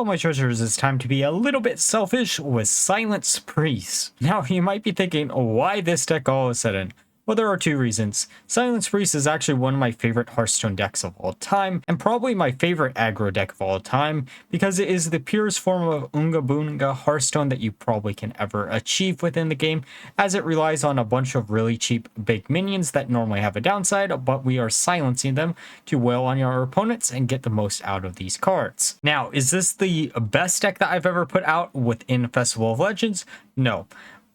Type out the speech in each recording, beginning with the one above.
Hello my treasures, it's time to be a little bit selfish with Silence Priest. Now you might be thinking, why this deck all of a sudden? Well, there are two reasons. Silence Priest is actually one of my favorite Hearthstone decks of all time, and probably my favorite aggro deck of all time, because it is the purest form of Unga Boonga Hearthstone that you probably can ever achieve within the game, as it relies on a bunch of really cheap big minions that normally have a downside, but we are silencing them to wail on your opponents and get the most out of these cards. Now, is this the best deck that I've ever put out within Festival of Legends? No.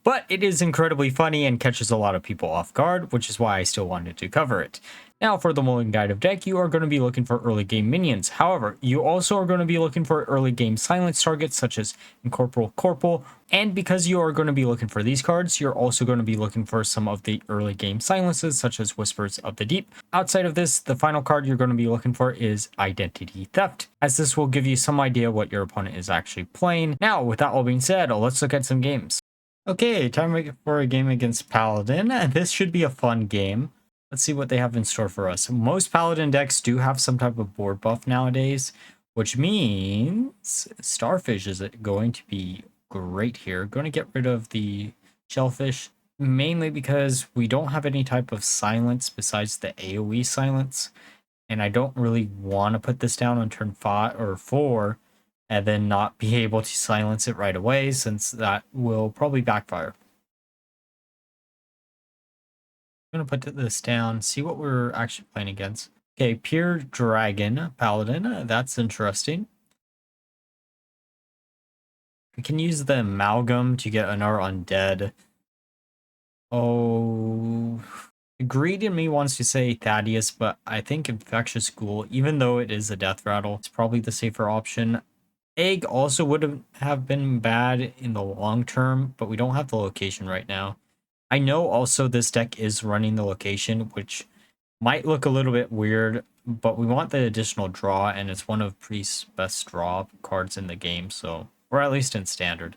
But it is incredibly funny and catches a lot of people off guard, which is why I still wanted to cover it. Now, for the Mulligan Guide of Deck, you are going to be looking for early game minions. However, you also are going to be looking for early game silence targets such as Incorporeal Corporal, and because you are going to be looking for these cards, you're also going to be looking for some of the early game silences such as Whispers of the Deep. Outside of this, the final card you're going to be looking for is Identity Theft, as this will give you some idea what your opponent is actually playing. Now, with that all being said, let's look at some games. Okay, time for a game against Paladin. This should be a fun game. Let's see what they have in store for us. Most Paladin decks do have some type of board buff nowadays, which means Starfish is going to be great here. Going to get rid of the Shellfish, mainly because we don't have any type of silence besides the AoE silence. And I don't really want to put this down on turn 5 or 4. And then not be able to silence it right away, since that will probably backfire. I'm going to put this down, see what we're actually playing against. Okay, Pure Dragon Paladin, that's interesting. We can use the Amalgam to get another Undead. Oh, Greed in me wants to say Thaddeus, but I think Infectious Ghoul, even though it is a death rattle, it's probably the safer option. Egg also would have been bad in the long term, but we don't have the location right now. I know also this deck is running the location, which might look a little bit weird, but we want the additional draw, and it's one of Priest's best draw cards in the game, so, or at least in standard.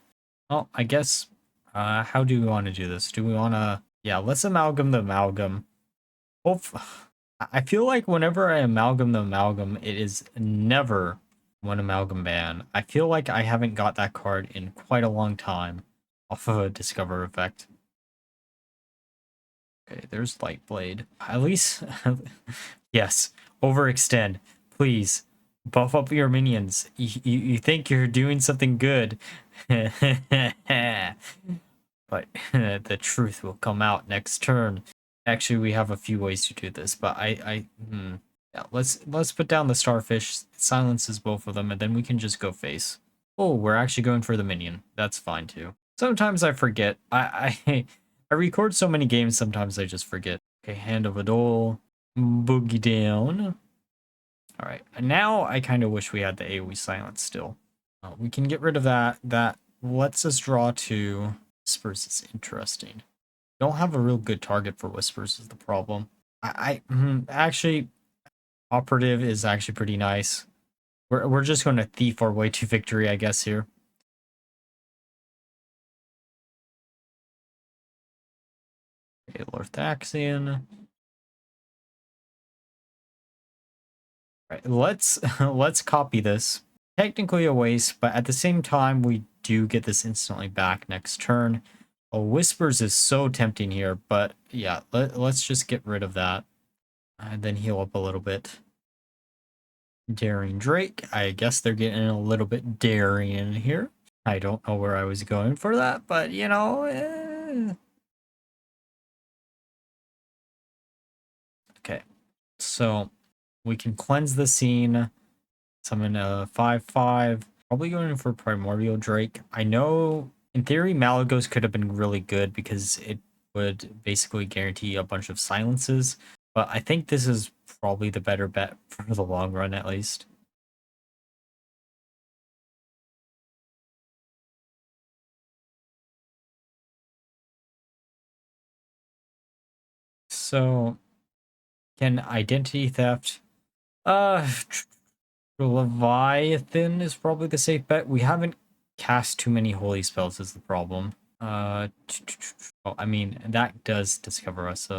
Well, I guess, how do we want to do this? Do we want to, yeah, let's amalgam the amalgam. I feel like whenever I amalgam the amalgam, it is never One-Amalgam ban. I feel like I haven't got that card in quite a long time off of a Discover effect. Okay, there's Lightblade. At least, yes, overextend. Please, buff up your minions. You think you're doing something good. But the truth will come out next turn. Actually, we have a few ways to do this, but yeah, let's put down the Starfish, silences both of them, and then we can just go face. Oh, we're actually going for the minion. That's fine too. Sometimes I forget. I record so many games, sometimes I just forget. Okay, Hand of a Duel, Boogie Down. Alright, now I kind of wish we had the AoE silence still. We can get rid of that. That lets us draw to Whispers. Is interesting. Don't have a real good target for Whispers is the problem. Actually, Operative is actually pretty nice. We're just going to thief our way to victory, I guess, here. Okay, Lorthaxian. Right, let's copy this. Technically a waste, but at the same time, we do get this instantly back next turn. Oh, Whispers is so tempting here, but yeah, let's just get rid of that. And then heal up a little bit. Daring Drake. I guess they're getting a little bit daring here. I don't know where I was going for that, but you know. Okay, so we can cleanse the scene. Summon a 5/5. Probably going for Primordial Drake. I know in theory Malagos could have been really good because it would basically guarantee a bunch of silences, but I think this is probably the better bet for the long run, at least. So, can Identity Theft? Leviathan is probably the safe bet. We haven't cast too many holy spells is the problem. I mean, that does discover us.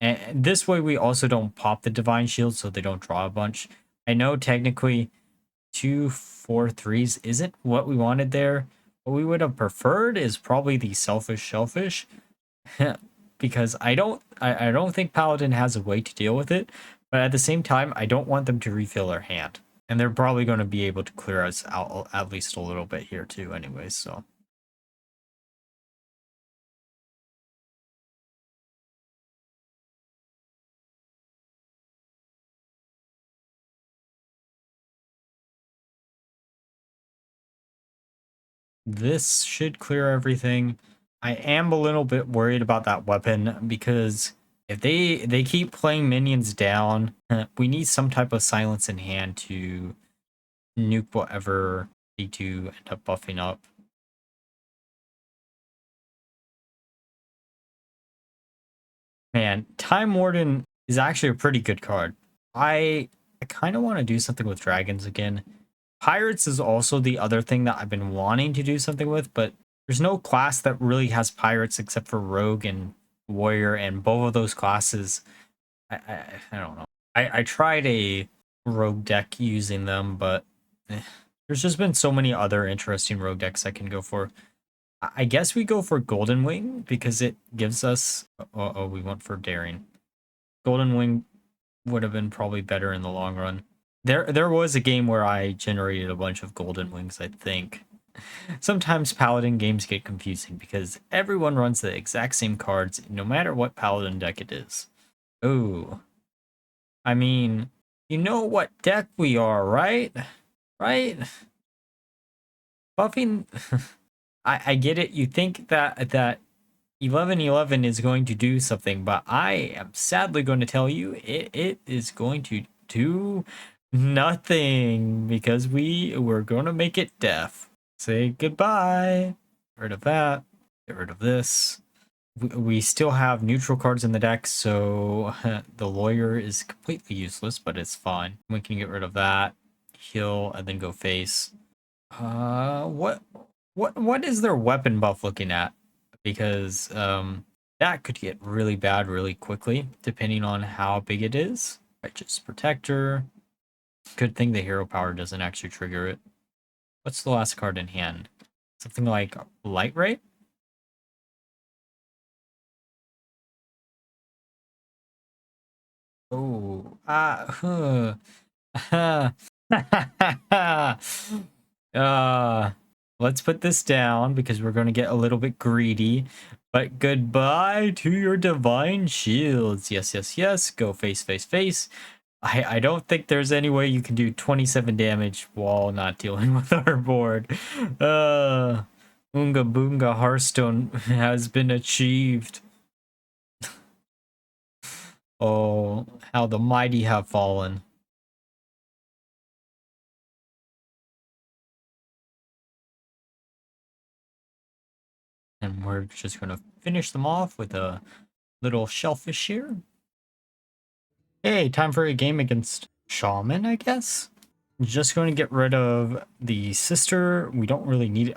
And this way we also don't pop the Divine Shield, so they don't draw a bunch. I know technically 2 4/3s isn't what we wanted there. What we would have preferred is probably the selfish shellfish. Because I don't think Paladin has a way to deal with it, but at the same time, I don't want them to refill their hand. And they're probably going to be able to clear us out at least a little bit here too anyways, so. This should clear everything. I am a little bit worried about that weapon because if they keep playing minions down, we need some type of silence in hand to nuke whatever they do end up buffing up. Man, Time Warden is actually a pretty good card. I kind of want to do something with dragons again. Pirates is also the other thing that I've been wanting to do something with, but there's no class that really has pirates except for rogue and warrior, and both of those classes, I don't know. I tried a rogue deck using them, but there's just been so many other interesting rogue decks I can go for. I guess we go for Golden Wing because it gives us. Oh, we went for Daring. Golden Wing would have been probably better in the long run. There was a game where I generated a bunch of Golden Wings, I think. Sometimes Paladin games get confusing because everyone runs the exact same cards no matter what Paladin deck it is. Oh. I mean, you know what deck we are, right? Right? Buffing. I get it. You think that 1111 is going to do something, but I am sadly going to tell you it is going to do nothing because we're going to make it deaf. Say goodbye. Get rid of that. Get rid of this. We still have neutral cards in the deck, so the lawyer is completely useless, but it's fine. We can get rid of that, heal, and then go face. What is their weapon buff looking at? Because that could get really bad really quickly, depending on how big it is. Righteous Protector. Good thing the hero power doesn't actually trigger it. What's the last card in hand? Something like Light Ray? Oh, let's put this down because we're going to get a little bit greedy. But goodbye to your divine shields. Yes, yes, yes. Go face, face, face. I don't think there's any way you can do 27 damage while not dealing with our board. Unga Boonga Hearthstone has been achieved. Oh, how the mighty have fallen. And we're just going to finish them off with a little shellfish here. Hey, time for a game against Shaman, I guess. Just going to get rid of the sister. We don't really need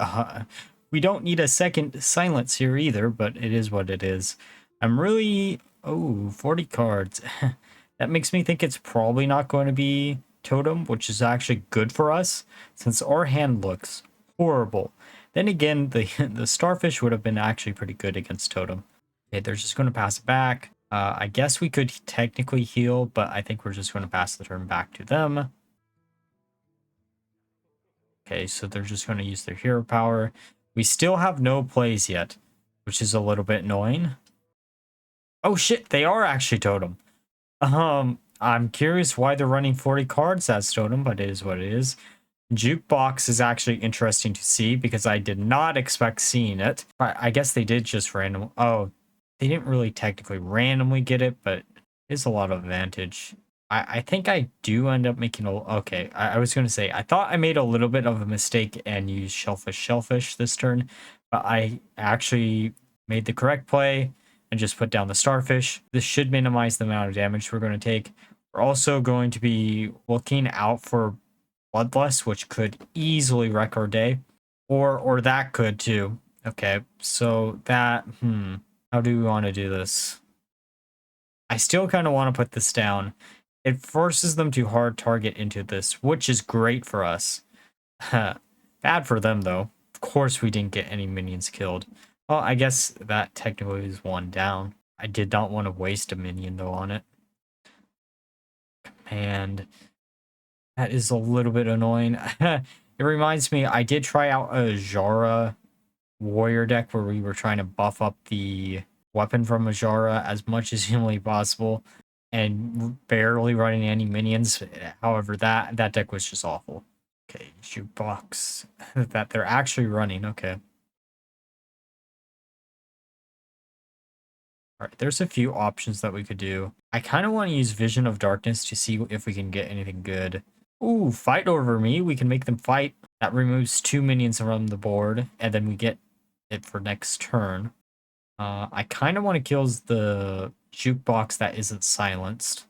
we don't need a second silence here either, but it is what it is. I'm really 40 cards. That makes me think it's probably not going to be Totem, which is actually good for us since our hand looks horrible. Then again, the starfish would have been actually pretty good against Totem. Okay, they're just going to pass it back. I guess we could technically heal, but I think we're just going to pass the turn back to them. Okay, so they're just going to use their hero power. We still have no plays yet, which is a little bit annoying. Oh shit, they are actually Totem. I'm curious why they're running 40 cards as Totem, but it is what it is. Jukebox is actually interesting to see because I did not expect seeing it. I guess they did just random. Oh, they didn't really technically randomly get it, but it's a lot of advantage. I think I do end up making a. Okay, I was going to say, I thought I made a little bit of a mistake and used shellfish this turn, but I actually made the correct play and just put down the starfish. This should minimize the amount of damage we're going to take. We're also going to be looking out for Bloodlust, which could easily wreck our day, or that could too. Okay, so that how do we want to do this? I still kind of want to put this down. It forces them to hard target into this, which is great for us. Bad for them, though. Of course, we didn't get any minions killed. Well, I guess that technically is one down. I did not want to waste a minion, though, on it. And that is a little bit annoying. It reminds me, I did try out a Jara warrior deck where we were trying to buff up the weapon from a Jara as much as humanly possible and barely running any minions. However, that deck was just awful. Okay, jukebox that they're actually running. Okay. All right, there's a few options that we could do. I kind of want to use Vision of Darkness to see if we can get anything good. Ooh, fight over me. We can make them fight. That removes 2 minions from the board, and then we get it for next turn. I kind of want to kill the jukebox that isn't silenced.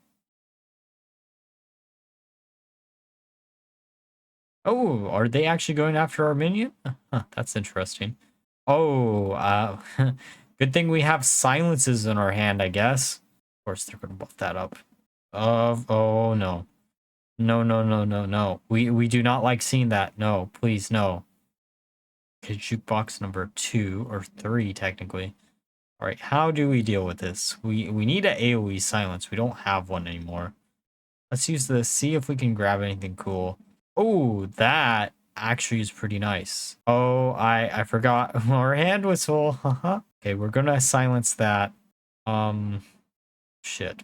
Oh, are they actually going after our minion? Huh, that's interesting. Oh, good thing we have silences in our hand, I guess. Of course, they're going to buff that up. Oh, no. No. We do not like seeing that. No, please, no. Okay, jukebox number 2 or 3, technically. All right, how do we deal with this? We need an AoE silence. We don't have one anymore. Let's use this, see if we can grab anything cool. Oh, that actually is pretty nice. Oh, I forgot our hand whistle. Okay, we're gonna silence that. Shit.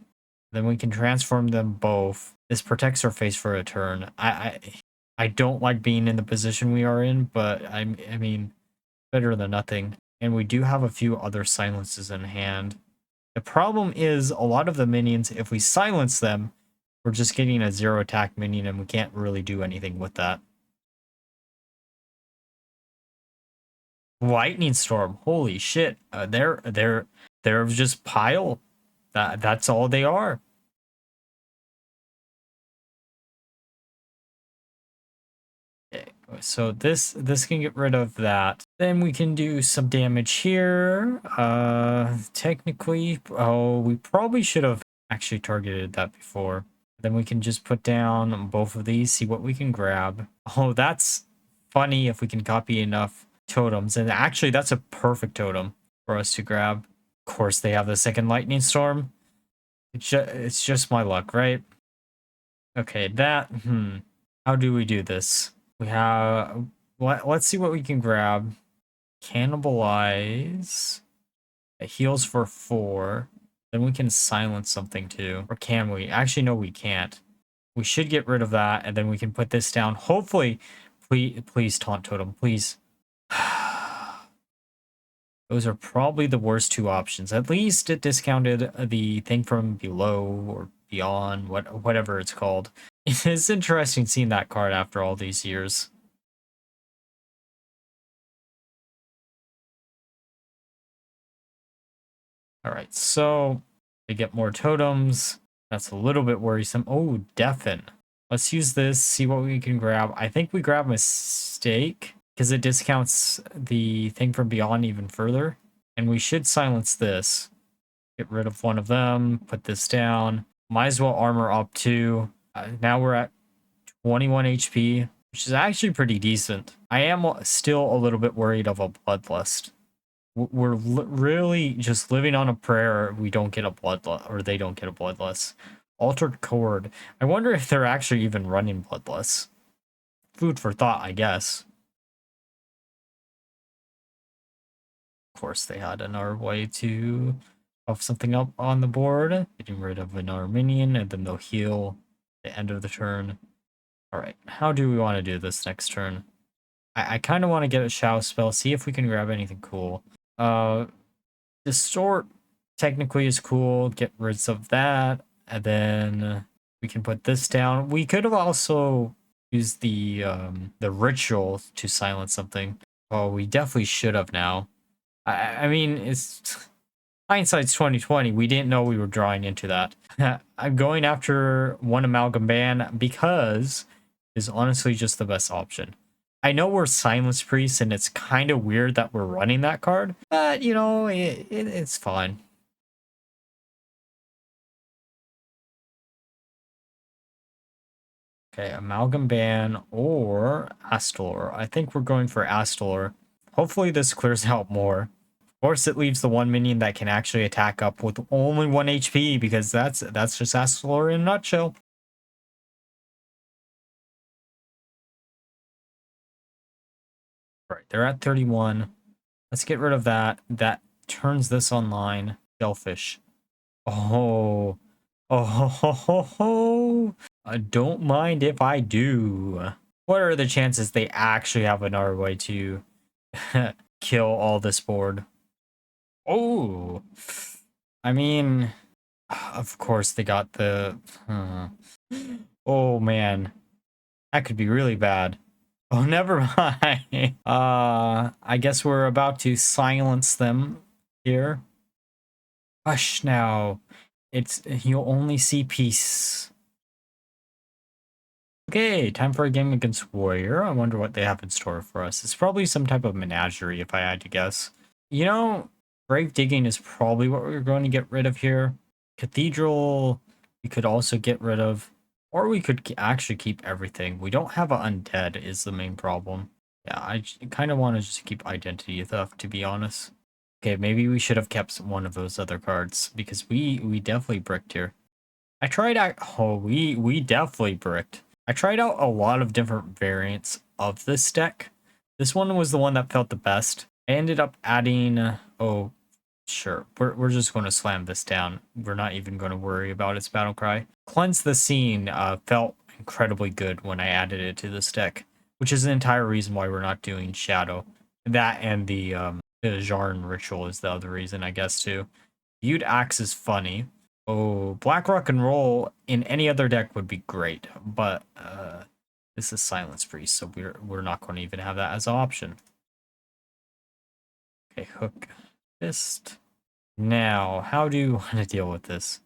Then we can transform them both. This protects our face for a turn. I don't like being in the position we are in, but I mean, better than nothing. And we do have a few other silences in hand. The problem is a lot of the minions, if we silence them, we're just getting a 0 attack minion and we can't really do anything with that. Lightning storm, holy shit! They're just pile. That's all they are. Okay, so this can get rid of that. Then we can do some damage here. Technically, oh, we probably should have actually targeted that before. Then we can just put down both of these, see what we can grab. Oh, that's funny if we can copy enough totems. And actually, that's a perfect totem for us to grab. Of course, they have the second lightning storm. It's just my luck, right? Okay, how do we do this? We have... Let's see what we can grab. Cannibalize. It heals for 4. Then we can silence something too. Or can we? Actually, no, we can't. We should get rid of that, and then we can put this down. Hopefully, please taunt totem, please. Those are probably the worst 2 options. At least it discounted the thing from below or beyond, whatever it's called. It's interesting seeing that card after all these years. All right, so to get more totems, that's a little bit worrisome. Oh, Deafen. Let's use this, see what we can grab. I think we grab Mistake because it discounts the thing from beyond even further. And we should silence this. Get rid of one of them, put this down. Might as well armor up too. Now we're at 21 HP, which is actually pretty decent. I am still a little bit worried of a Bloodlust. We're really just living on a prayer we don't get a Bloodlust, or they don't get a Bloodlust. Altered Chord. I wonder if they're actually even running Bloodlust. Food for thought, I guess. Of course, they had another way to buff something up on the board. Getting rid of another minion, and then they'll heal at the end of the turn. Alright, how do we want to do this next turn? I kind of want to get a Shao spell, see if we can grab anything cool. Distort technically is cool. Get rid of that. And then we can put this down. We could have also used the ritual to silence something. Oh, we definitely should have now. I mean, it's hindsight's 2020. We didn't know we were drawing into that. I'm going after One-Amalgam ban because it's honestly just the best option. I know we're Silence Priests, and it's kind of weird that we're running that card, but, you know, it's fine. Okay, Amalgam Ban or Astalor. I think we're going for Astalor. Hopefully this clears out more. Of course, it leaves the one minion that can actually attack up with only 1 HP, because that's just Astalor in a nutshell. Right, they're at 31. Let's get rid of that. That turns this online. Shellfish. Oh. Oh, ho, ho, ho, ho. I don't mind if I do. What are the chances they actually have another way to kill all this board? Oh, I mean, of course they got the... Oh, man. That could be really bad. Oh, never mind. I guess we're about to silence them here. Hush now. You'll only see peace. Okay, time for a game against Warrior. I wonder what they have in store for us. It's probably some type of Menagerie, if I had to guess. You know, Grave Digging is probably what we're going to get rid of here. Cathedral, we could also get rid of. Or we could actually keep everything. We don't have an Undead is the main problem. Yeah, I kind of want to just keep Identity Theft, to be honest. Okay, maybe we should have kept one of those other cards, because we definitely bricked here. I tried out... Oh, we definitely bricked. I tried out a lot of different variants of this deck. This one was the one that felt the best. I ended up adding... oh, sure. We're just going to slam this down. We're not even going to worry about its battle cry. Cleanse the Scene felt incredibly good when I added it to this deck, which is the entire reason why we're not doing Shadow. That and the Jarn Ritual is the other reason, I guess, too. Viewed Axe is funny. Oh, Black Rock and Roll in any other deck would be great, but this is Silence Priest, so we're not going to even have that as an option. Okay, Hook, Fist. Now, how do you want to deal with this?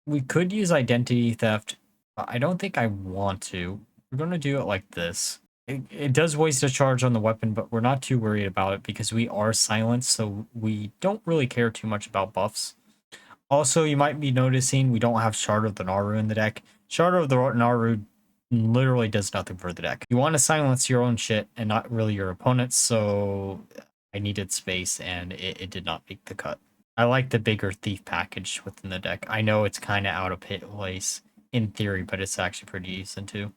We could use Identity Theft, but I don't think I want to. We're going to do it like this. It does waste a charge on the weapon, but we're not too worried about it because we are silenced, so we don't really care too much about buffs. Also, you might be noticing we don't have Shard of the Naru in the deck. Shard of the Naru literally does nothing for the deck. You want to silence your own shit and not really your opponent's, so I needed space and it did not make the cut. I like the bigger Thief package within the deck. I know it's kind of out of place in theory, but it's actually pretty decent too.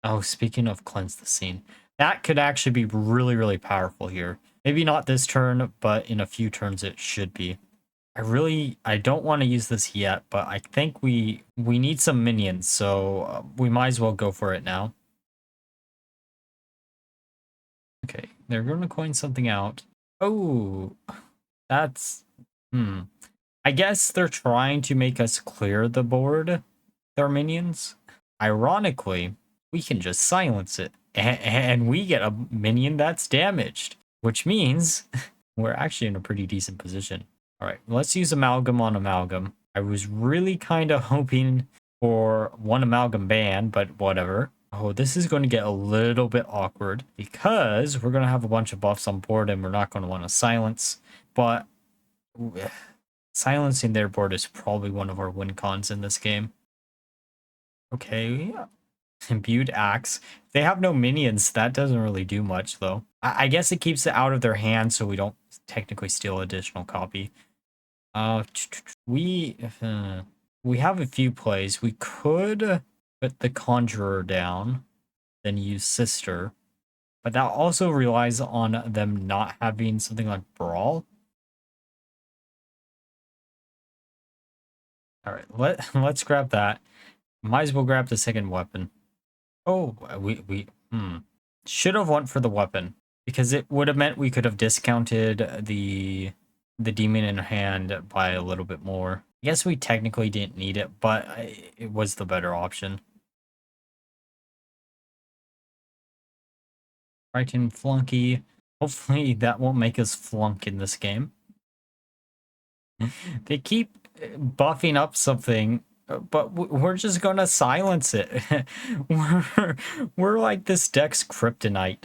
Oh, speaking of Cleanse the Scene, that could actually be really, really powerful here. Maybe not this turn, but in a few turns it should be. I don't want to use this yet, but I think we need some minions, so we might as well go for it now. Okay, they're going to coin something out. Oh, that's... I guess they're trying to make us clear the board, their minions. Ironically, we can just silence it, and we get a minion that's damaged, which means we're actually in a pretty decent position. All right, let's use Amalgam on Amalgam. I was really kind of hoping for One-Amalgam ban, but whatever. Oh, this is going to get a little bit awkward because we're going to have a bunch of buffs on board and we're not going to want to silence. But silencing their board is probably one of our win cons in this game. Okay, Imbued Axe. They have no minions. That doesn't really do much, though. I guess it keeps it out of their hand so we don't technically steal additional copy. We have a few plays. We could put the Conjurer down, then use Sister. But that also relies on them not having something like Brawl. Alright, let's grab that. Might as well grab the second weapon. Oh, we should have went for the weapon because it would have meant we could have discounted the demon in hand by a little bit more. I guess we technically didn't need it, but it was the better option. Frightened Flunky. Hopefully that won't make us flunk in this game. They keep buffing up something, but we're just gonna silence it. we're like this deck's kryptonite.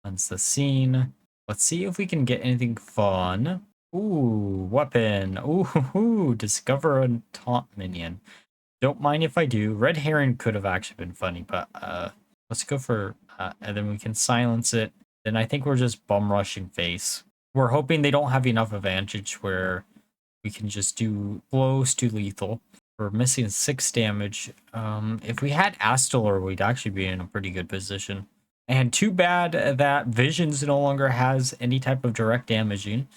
Cleanse the Scene. Let's see if we can get anything fun. Ooh, weapon. Ooh, discover a taunt minion. Don't mind if I do. Red Heron could have actually been funny, but let's go for and then we can silence it. Then I think we're just bum rushing face. We're hoping they don't have enough advantage where we can just do close to lethal. We're missing 6 damage. If we had Astalor, we'd actually be in a pretty good position. And too bad that Visions no longer has any type of direct damaging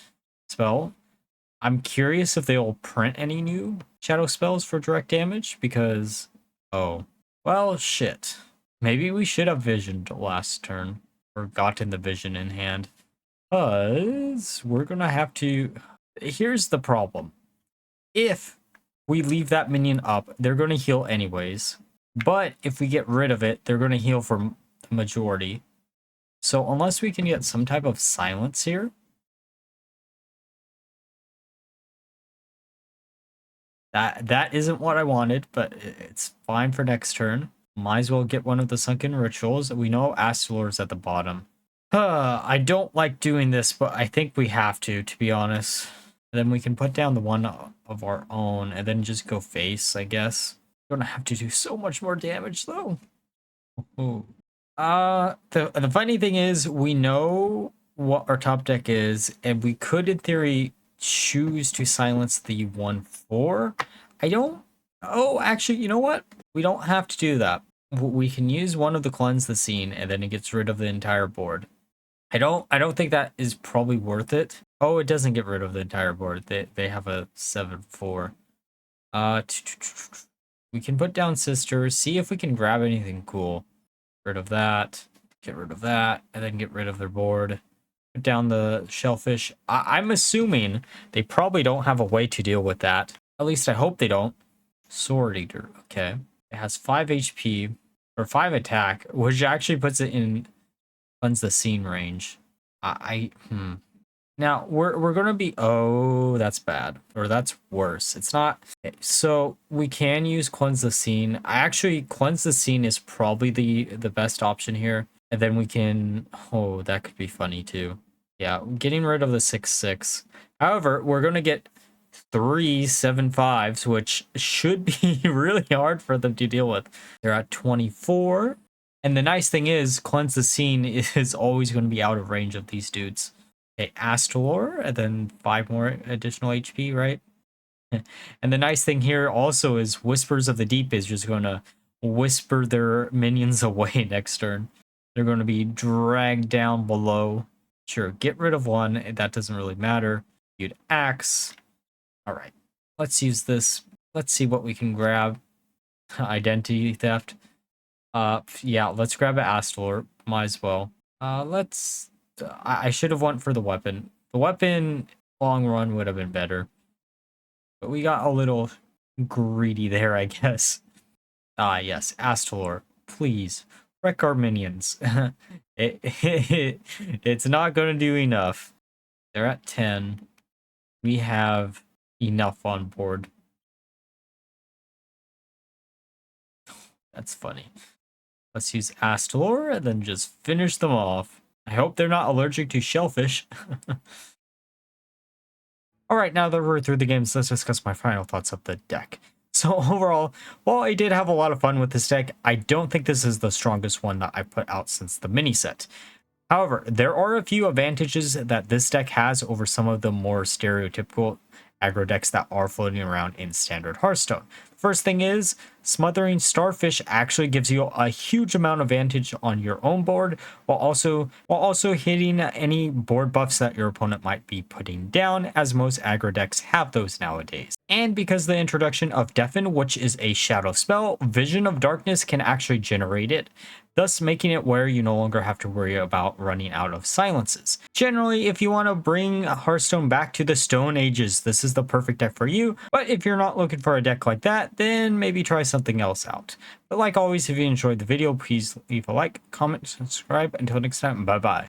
spell. I'm curious if they'll print any new shadow spells for direct damage because, oh, well, shit. Maybe we should have visioned last turn or gotten the vision in hand. Because we're going to have to. Here's the problem. If we leave that minion up, they're going to heal anyways. But if we get rid of it, they're going to heal for the majority. So unless we can get some type of silence here, that isn't what I wanted, but it's fine for next turn. Might as well get one of the sunken rituals. We know Astalor's at the bottom. I don't like doing this, but I think we have to be honest. And then we can put down the one of our own and then just go face, I guess. Gonna have to do so much more damage though. Ooh. The funny thing is we know what our top deck is, and we could in theory choose to silence the 1/4. I don't. Oh, actually, you know what? We don't have to do that. We can use one of the cleanse the scene, and then it gets rid of the entire board. I don't think that is probably worth it. Oh, it doesn't get rid of the entire board. They have a 7/4. We can put down Sister, see if we can grab anything cool. Get rid of that, and then get rid of their board. Put down the shellfish. I'm assuming they probably don't have a way to deal with that. At least I hope they don't. Sword Eater, okay. It has 5 HP, or 5 attack, which actually puts it in cleanse the scene range. Now we're gonna be, oh, that's bad, or that's worse. It's not. Okay, so we can use cleanse the scene. I actually cleanse the scene is probably the best option here, and then we can. Oh, that could be funny too. Yeah, getting rid of the 6/6. However, we're gonna get 3 7/5s, which should be really hard for them to deal with. They're at 24. And the nice thing is, cleanse the scene is always going to be out of range of these dudes. Okay, Astalor, and then 5 more additional HP, right? And the nice thing here also is Whispers of the Deep is just going to whisper their minions away next turn. They're going to be dragged down below. Sure, get rid of one. That doesn't really matter. You'd axe. All right, let's use this. Let's see what we can grab. Identity theft. Yeah, let's grab an Astalor. Might as well. I should have went for the weapon. The weapon long run would have been better. But we got a little greedy there, I guess. Yes, Astalor, please wreck our minions. It's not going to do enough. They're at 10. We have enough on board. That's funny. Let's use Astalor and then just finish them off. I hope they're not allergic to shellfish. Alright, now that we're through the games, let's discuss my final thoughts of the deck. So overall, while I did have a lot of fun with this deck, I don't think this is the strongest one that I put out since the mini set. However, there are a few advantages that this deck has over some of the more stereotypical aggro decks that are floating around in standard Hearthstone. First thing is, Smothering Starfish actually gives you a huge amount of advantage on your own board, while also hitting any board buffs that your opponent might be putting down, as most aggro decks have those nowadays. And because the introduction of Deafen, which is a shadow spell, Vision of Darkness can actually generate it, thus making it where you no longer have to worry about running out of silences. Generally, if you want to bring Hearthstone back to the Stone Ages, this is the perfect deck for you, but if you're not looking for a deck like that, then maybe try something else out. But like always, if you enjoyed the video, please leave a like, comment, subscribe. Until next time, bye bye.